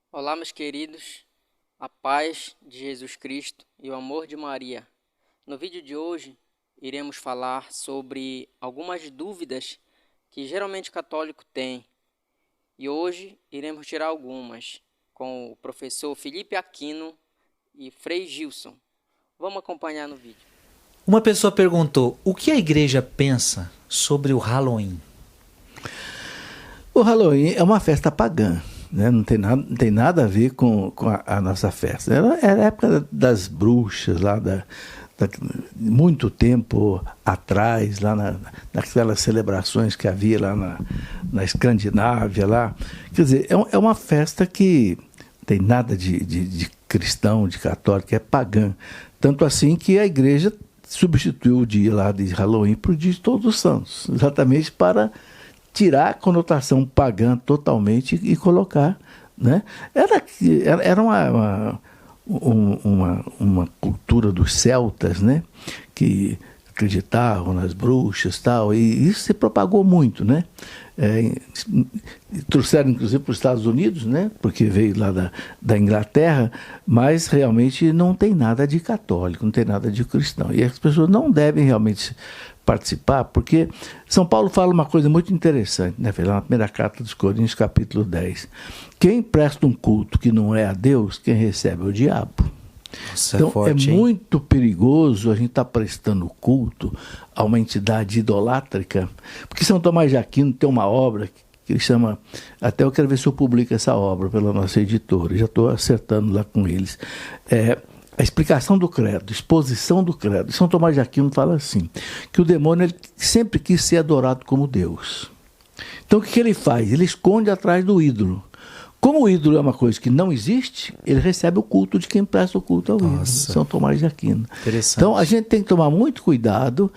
Olá, meus queridos, a paz de Jesus Cristo e o amor de Maria. No vídeo de hoje, iremos falar sobre algumas dúvidas que geralmente o católico tem. E hoje iremos tirar algumas com o professor Felipe Aquino e Frei Gilson. Vamos acompanhar no vídeo. Uma pessoa perguntou: o que a igreja pensa sobre o Halloween? O Halloween é uma festa pagã, né? Não tem nada a ver com a nossa festa. Era a época das bruxas, lá muito tempo atrás, lá naquelas celebrações que havia lá na Escandinávia. Lá. Quer dizer, é uma festa que tem nada de cristão, de católico, é pagã. Tanto assim que a igreja substituiu o dia lá de Halloween para o dia de Todos os Santos, exatamente para tirar a conotação pagã totalmente e colocar, né? Era uma cultura dos celtas, né? Que acreditavam nas bruxas, tal, e isso se propagou muito, né? Trouxeram inclusive para os Estados Unidos, né? Porque veio lá da Inglaterra, mas realmente não tem nada de católico, não tem nada de cristão, e as pessoas não devem realmente participar, porque São Paulo fala uma coisa muito interessante, né? Lá na primeira carta dos Coríntios, capítulo 10. Quem presta um culto que não é a Deus, quem recebe é o diabo. Nossa, então é forte, muito perigoso a gente estar prestando culto a uma entidade idolátrica, porque São Tomás de Aquino tem uma obra que ele chama, até eu quero ver se eu publico essa obra pela nossa editora, já estou acertando lá com eles, a explicação do credo, exposição do credo. São Tomás de Aquino fala assim, que o demônio ele sempre quis ser adorado como Deus. Então o que ele faz? Ele esconde atrás do ídolo. Como o ídolo é uma coisa que não existe, ele recebe o culto de quem presta o culto ao ídolo. São Tomás de Aquino. Então a gente tem que tomar muito cuidado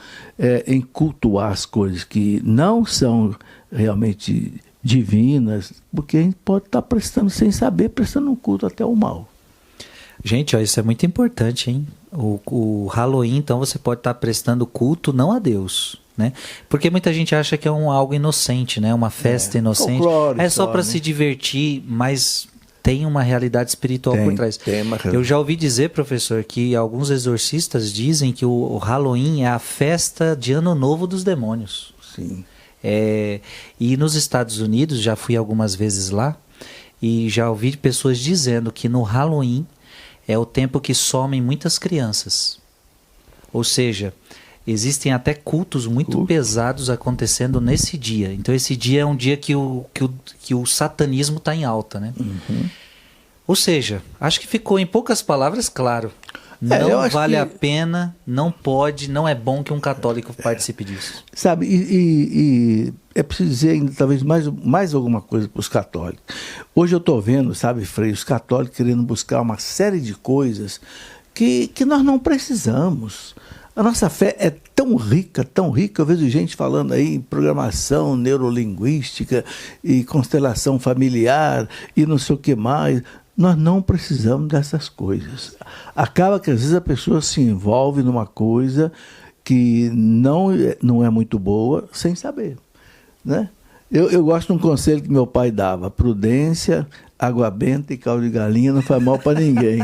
em cultuar as coisas que não são realmente divinas, porque a gente pode estar prestando, sem saber, prestando um culto até ao mal. Gente, ó, isso é muito importante, hein? O Halloween, então, você pode estar prestando culto não a Deus, né? Porque muita gente acha que é algo inocente, né? Uma festa inocente. Folclore, é só para né? se divertir, mas tem uma realidade espiritual por trás. Eu já ouvi dizer, professor, que alguns exorcistas dizem que o Halloween é a festa de Ano Novo dos demônios. Sim. E nos Estados Unidos, já fui algumas vezes lá, e já ouvi pessoas dizendo que no Halloween é o tempo que somem muitas crianças. Ou seja, existem até cultos muito pesados acontecendo nesse dia. Então esse dia é um dia que o satanismo está em alta, né? Uhum. Ou seja, acho que ficou em poucas palavras claro. Não vale a pena, não pode, não é bom que um católico participe disso. Sabe, e é preciso dizer ainda talvez mais alguma coisa para os católicos. Hoje eu estou vendo, sabe, Frei, os católicos querendo buscar uma série de coisas que nós não precisamos. A nossa fé é tão rica, eu vejo gente falando aí em programação neurolinguística e constelação familiar e não sei o que mais. Nós não precisamos dessas coisas. Acaba que às vezes a pessoa se envolve numa coisa que não é muito boa sem saber, né? Eu gosto de um conselho que meu pai dava: prudência, água benta e caldo de galinha não faz mal para ninguém.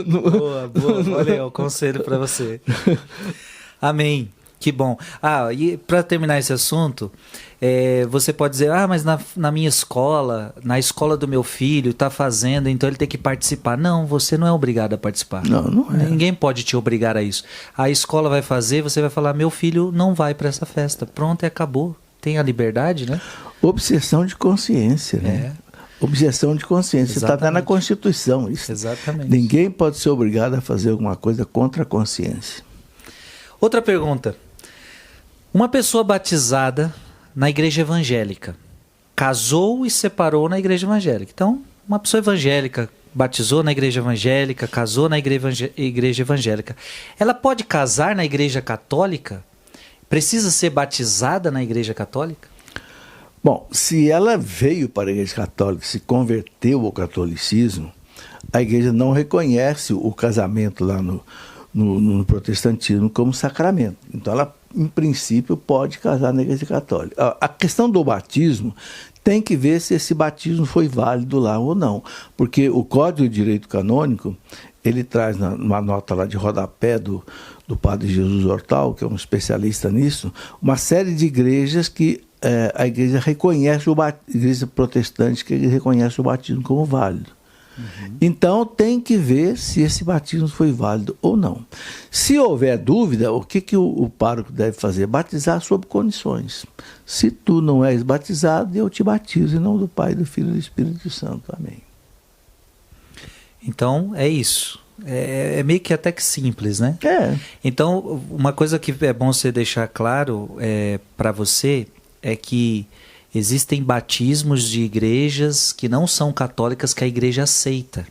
Boa. Olha aí o conselho para você. Amém. Que bom. E para terminar esse assunto, você pode dizer, mas na minha escola, na escola do meu filho, está fazendo, então ele tem que participar. Não, você não é obrigado a participar. Não é. Ninguém pode te obrigar a isso. A escola vai fazer, você vai falar, meu filho não vai para essa festa. Pronto, e acabou. Tem a liberdade, né? Obsessão de consciência, né? Objeção de consciência. Está até na Constituição isso. Exatamente. Ninguém pode ser obrigado a fazer alguma coisa contra a consciência. Outra pergunta. Uma pessoa batizada na igreja evangélica casou e separou na igreja evangélica. Então, uma pessoa evangélica batizou na igreja evangélica, casou na igreja evangélica. Ela pode casar na igreja católica? Precisa ser batizada na igreja católica? Bom, se ela veio para a igreja católica, se converteu ao catolicismo, a igreja não reconhece o casamento lá no protestantismo como sacramento. Então ela em princípio, pode casar na Igreja Católica. A questão do batismo tem que ver se esse batismo foi válido lá ou não, porque o Código de Direito Canônico, ele traz numa nota lá de rodapé do padre Jesus Hortal, que é um especialista nisso, uma série de igrejas que a igreja reconhece, igreja protestante que reconhece o batismo como válido. Uhum. Então tem que ver se esse batismo foi válido ou não. Se houver dúvida, o que o pároco deve fazer? Batizar sob condições. Se tu não és batizado, eu te batizo, em nome do Pai, do Filho e do Espírito Santo. Amém. Então é isso. É meio que até que simples, né? Então, uma coisa que é bom você deixar claro para você é que existem batismos de igrejas que não são católicas que a igreja aceita,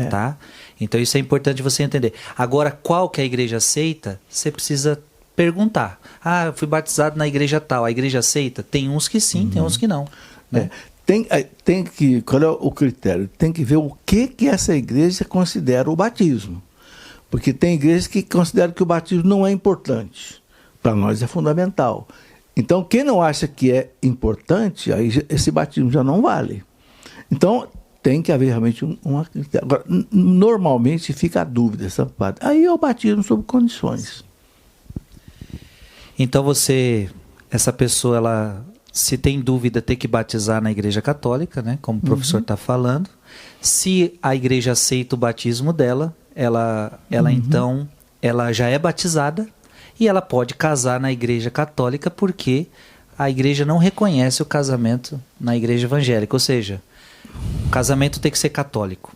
tá? Então isso é importante você entender. Agora, qual que a igreja aceita, você precisa perguntar. Eu fui batizado na igreja tal, a igreja aceita? Tem uns que sim, tem uns que não. Né? Tem que, qual é o critério? Tem que ver o que essa igreja considera o batismo. Porque tem igrejas que consideram que o batismo não é importante. Para nós é fundamental. Então, quem não acha que é importante, aí esse batismo já não vale. Então, tem que haver realmente uma critério. Agora, normalmente fica a dúvida essa parte. Aí é o batismo sob condições. Então, essa pessoa, ela, se tem dúvida, tem que batizar na Igreja Católica, né? Como o professor está falando. Se a igreja aceita o batismo dela, ela então, ela já é batizada. E ela pode casar na Igreja Católica porque a igreja não reconhece o casamento na Igreja Evangélica. Ou seja, o casamento tem que ser católico.